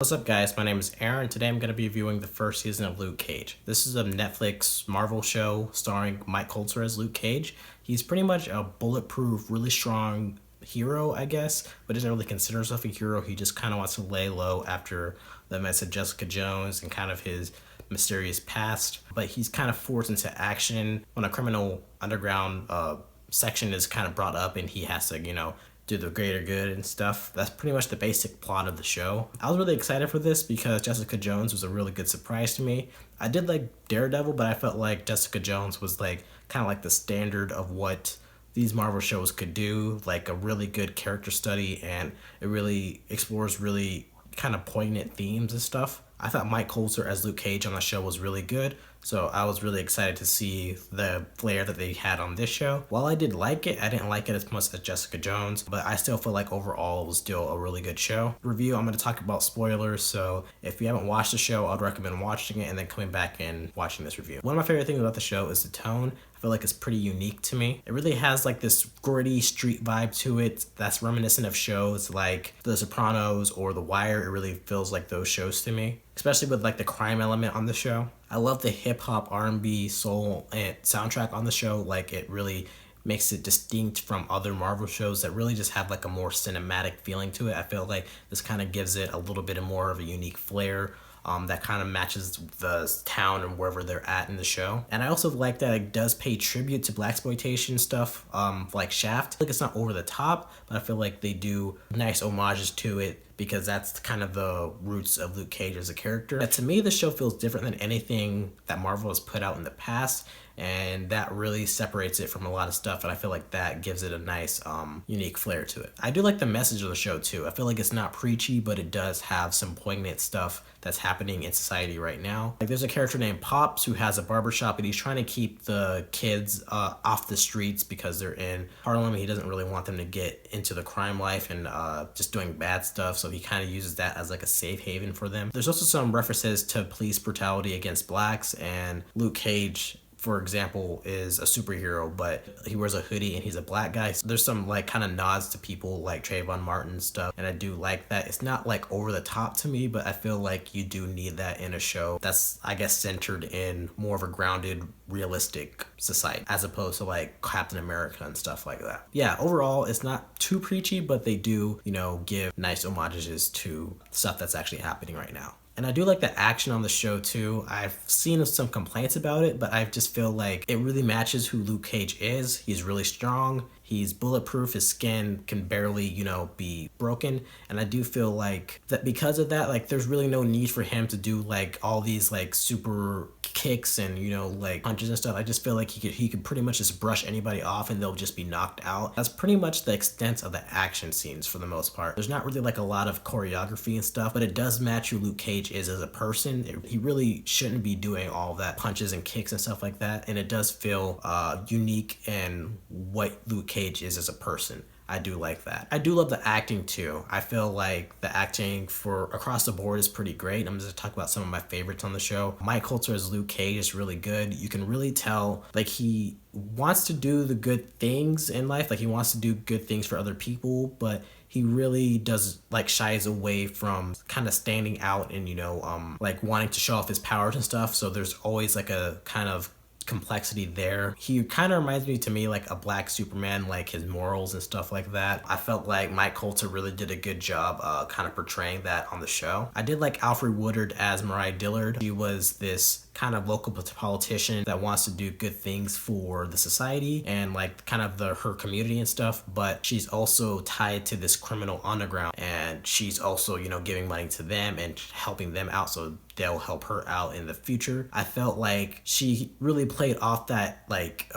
What's up, guys? My name is Aaron. Today I'm going to be reviewing the first season of Luke Cage. This is a Netflix Marvel show starring Mike Coulter as Luke Cage. He's pretty much a bulletproof, really strong hero, I guess, but doesn't really consider himself a hero. He just kind of wants to lay low after the events of Jessica Jones and kind of his mysterious past. But he's kind of forced into action when a criminal underground section is kind of brought up and he has to, do the greater good and stuff. That's pretty much the basic plot of the show. I was really excited for this because Jessica Jones was a really good surprise to me. I did like Daredevil, but I felt like Jessica Jones was like kind of like the standard of what these Marvel shows could do, like a really good character study, and it really explores really kind of poignant themes and stuff. I thought Mike Coulter as Luke Cage on the show was really good, so I was really excited to see the flair that they had on this show. While I did like it, I didn't like it as much as Jessica Jones, but I still feel like overall it was still a really good show. Review, I'm going to talk about spoilers, so if you haven't watched the show, I'd recommend watching it and then coming back and watching this review. One of my favorite things about the show is the tone. I feel like it's pretty unique to me. It really has like this gritty street vibe to it that's reminiscent of shows like The Sopranos or The Wire. It really feels like those shows to me, especially with like the crime element on the show. I love the hip hop, R&B, soul, and soundtrack on the show. Like it really makes it distinct from other Marvel shows that really just have like a more cinematic feeling to it. I feel like this kind of gives it a little bit more of a unique flair. That kind of matches the town and wherever they're at in the show. And I also like that it does pay tribute to blaxploitation stuff, like Shaft. Like it's not over the top, but I feel like they do nice homages to it because that's kind of the roots of Luke Cage as a character. And to me, the show feels different than anything that Marvel has put out in the past, and that really separates it from a lot of stuff, and I feel like that gives it a nice unique flair to it. I do like the message of the show too. I feel like it's not preachy, but it does have some poignant stuff that's happening in society right now. Like there's a character named Pops who has a barbershop and he's trying to keep the kids off the streets because they're in Harlem and he doesn't really want them to get into the crime life and just doing bad stuff, so he kind of uses that as like a safe haven for them. There's also some references to police brutality against blacks, and Luke Cage, for example, is a superhero, but he wears a hoodie and he's a black guy. So there's some like kind of nods to people like Trayvon Martin stuff, and I do like that. It's not like over the top to me, but I feel like you do need that in a show that's, I guess, centered in more of a grounded, realistic society as opposed to like Captain America and stuff like that. Yeah, overall, it's not too preachy, but they do, give nice homages to stuff that's actually happening right now. And I do like the action on the show too. I've seen some complaints about it, but I just feel like it really matches who Luke Cage is. He's really strong. He's bulletproof. His skin can barely, be broken. And I do feel like that because of that, like there's really no need for him to do like all these like super kicks and, like punches and stuff. I just feel like he could pretty much just brush anybody off and they'll just be knocked out. That's pretty much the extent of the action scenes for the most part. There's not really like a lot of choreography and stuff, but it does match who Luke Cage is as a person. He really shouldn't be doing all that punches and kicks and stuff like that. And it does feel unique in what Luke Cage is as a person. I do like that. I do love the acting too. I feel like the acting for across the board is pretty great. I'm just gonna talk about some of my favorites on the show. Mike Coulter as Luke Cage is really good. You can really tell like he wants to do the good things in life. Like he wants to do good things for other people, but he really does like shies away from kind of standing out and, like wanting to show off his powers and stuff. So there's always like a kind of complexity there. He kind of reminds me to me like a black Superman, like his morals and stuff like that. I felt like Mike Coulter really did a good job kind of portraying that on the show. I did like Alfre Woodard as Mariah Dillard. She was this kind of local politician that wants to do good things for the society and like kind of her community and stuff, but she's also tied to this criminal underground, and she's also, giving money to them and helping them out so they'll help her out in the future. I felt like she really played off that like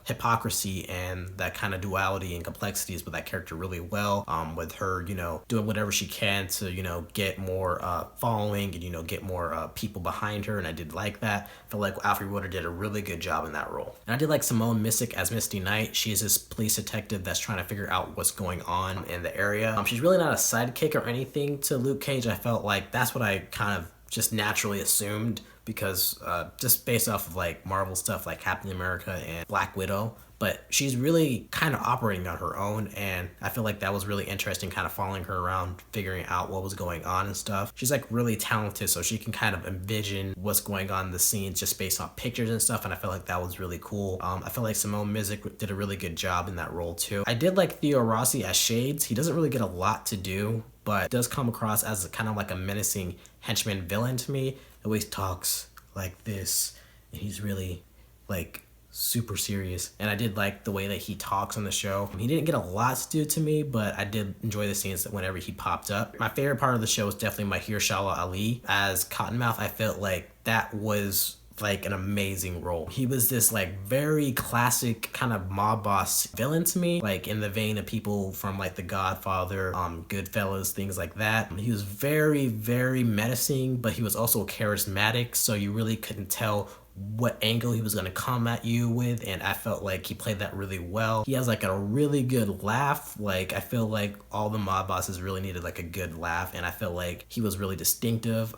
hypocrisy and that kind of duality and complexities with that character really well, with her, doing whatever she can to, get more following and, get more people behind her, and I did like that. I feel like Alfre Woodard did a really good job in that role. And I did like Simone Missick as Misty Knight. She's this police detective that's trying to figure out what's going on in the area. She's really not a sidekick or anything to Luke Cage. I felt like that's what I kind of just naturally assumed because just based off of like Marvel stuff like Captain America and Black Widow, but she's really kind of operating on her own, and I feel like that was really interesting, kind of following her around, figuring out what was going on and stuff. She's like really talented, so she can kind of envision what's going on in the scenes just based on pictures and stuff, and I feel like that was really cool. I feel like Simone Mizik did a really good job in that role too. I did like Theo Rossi as Shades. He doesn't really get a lot to do, but does come across as kind of like a menacing henchman villain to me. He always talks like this, and he's really like super serious, and I did like the way that he talks on the show. He didn't get a lot to do to me, but I did enjoy the scenes that whenever he popped up. My favorite part of the show was definitely Mahershala Ali as Cottonmouth. I felt like that was like an amazing role. He was this like very classic kind of mob boss villain to me, like in the vein of people from like The Godfather, Goodfellas, things like that. He was very, very menacing, but he was also charismatic, so you really couldn't tell what angle he was going to come at you with, and I felt like he played that really well. He has like a really good laugh. Like I feel like all the mob bosses really needed like a good laugh, and I felt like he was really distinctive.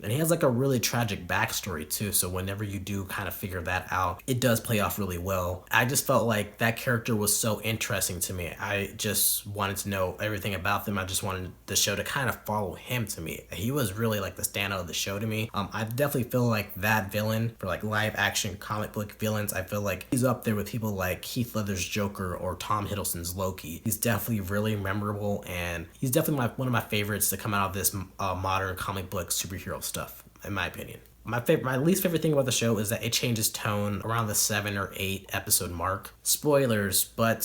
And he has like a really tragic backstory too, so whenever you do kind of figure that out, it does play off really well. I just felt like that character was so interesting to me. I just wanted to know everything about them. I just wanted the show to kind of follow him to me. He was really like the standout of the show to me. I definitely feel like that villain for like live action comic book villains, I feel like he's up there with people like Heath Ledger's Joker or Tom Hiddleston's Loki. He's definitely really memorable, and he's definitely one of my favorites to come out of this modern comic book superhero stuff, in my opinion. My least favorite thing about the show is that it changes tone around the 7 or 8 episode mark. Spoilers, but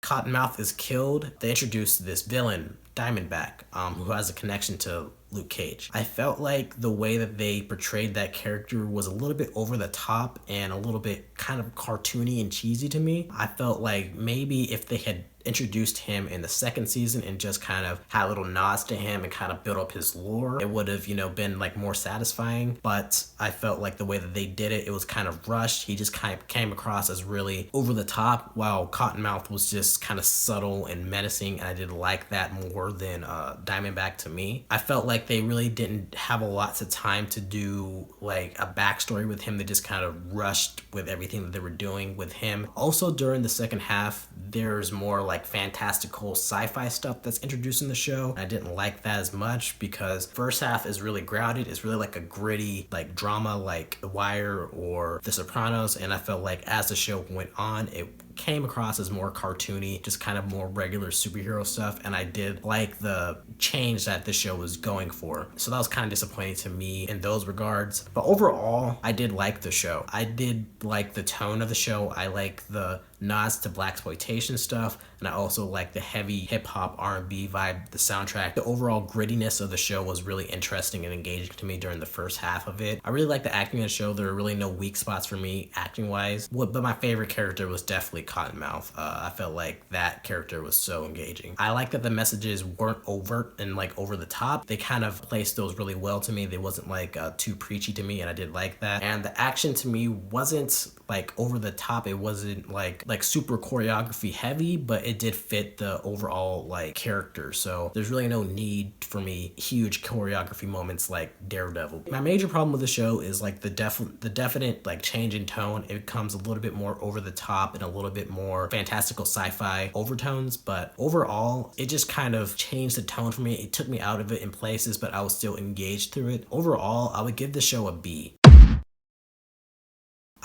Cottonmouth is killed. They introduce this villain, Diamondback, who has a connection to Luke Cage. I felt like the way that they portrayed that character was a little bit over the top and a little bit kind of cartoony and cheesy to me. I felt like maybe if they had introduced him in the second season and just kind of had little nods to him and kind of built up his lore, it would have, been like more satisfying. But I felt like the way that they did it, it was kind of rushed. He just kind of came across as really over the top, while Cottonmouth was just kind of subtle and menacing, and I did like that more than Diamondback to me. I felt like they really didn't have a lot of time to do like a backstory with him. They just kind of rushed with everything that they were doing with him. Also during the second half, there's more like fantastical sci-fi stuff that's introduced in the show. I didn't like that as much because first half is really grounded. It's really like a gritty like drama like The Wire or The Sopranos, and I felt like as the show went on, it came across as more cartoony, just kind of more regular superhero stuff, and I did like the change that the show was going for. So that was kind of disappointing to me in those regards. But overall, I did like the show. I did like the tone of the show. I like the nods to blaxploitation stuff, and I also like the heavy hip-hop R&B vibe, the soundtrack. The overall grittiness of the show was really interesting and engaging to me during the first half of it. I really like the acting of the show. There are really no weak spots for me acting-wise, but my favorite character was definitely Cottonmouth. I felt like that character was so engaging. I like that the messages weren't overt and like over the top. They kind of placed those really well to me. They wasn't like too preachy to me, and I did like that. And the action to me wasn't like over the top. It wasn't like super choreography heavy, but it did fit the overall like character. So there's really no need for me huge choreography moments like Daredevil. My major problem with the show is like the definite like change in tone. It becomes a little bit more over the top and a little bit more fantastical sci-fi overtones, but overall it just kind of changed the tone for me. It took me out of it in places, but I was still engaged through it. Overall, I would give the show a B.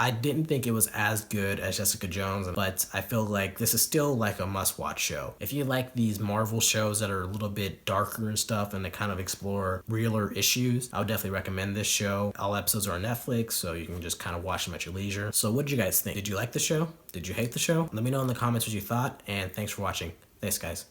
I didn't think it was as good as Jessica Jones, but I feel like this is still like a must-watch show. If you like these Marvel shows that are a little bit darker and stuff and they kind of explore realer issues, I would definitely recommend this show. All episodes are on Netflix, so you can just kind of watch them at your leisure. So what did you guys think? Did you like the show? Did you hate the show? Let me know in the comments what you thought, and thanks for watching. Thanks, guys.